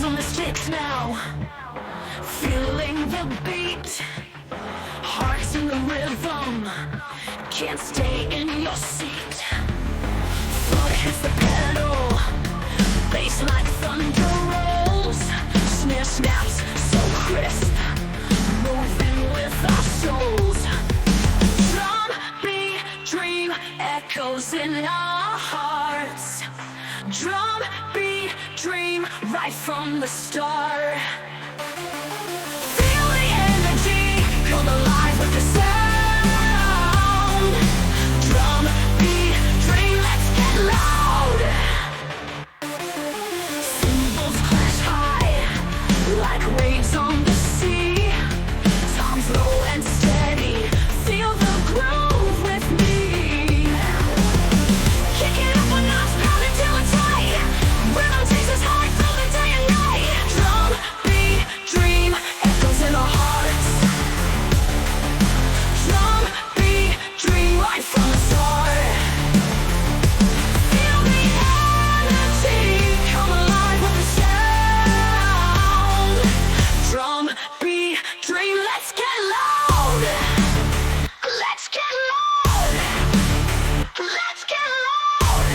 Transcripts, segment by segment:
on the sticks now, feeling the beat, hearts in the rhythm, can't stay in your seat. Foot hits the pedal, bass like thunder rolls, snare snaps so crisp, moving with our souls. Drum beat dream echoes in our hearts. Drum beat dream right from the start. Feel the energy, come alive with the sound. Drum beat dream, let's get loud. Cymbals clash high like waves on the sea. Toms low and steady, feel the groove with me. Kick it up a notch, pound it till it's tight. Rhythm takes us high through the day and night. Drum beat dream echoes in our hearts. Drum beat dream right from the start. Feel the energy, come alive with the sound. Drum beat dream, let's get loud. Let's get loud. Let's get loud.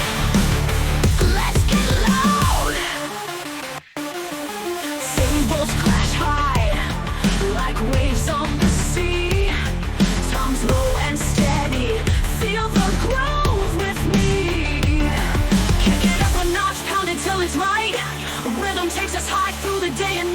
Let's get loud. Cymbals clash high like waves on the sea. Toms low and steady, feel the groove with me. Kick it up a notch, pound it till it's right. Rhythm takes us high through the day and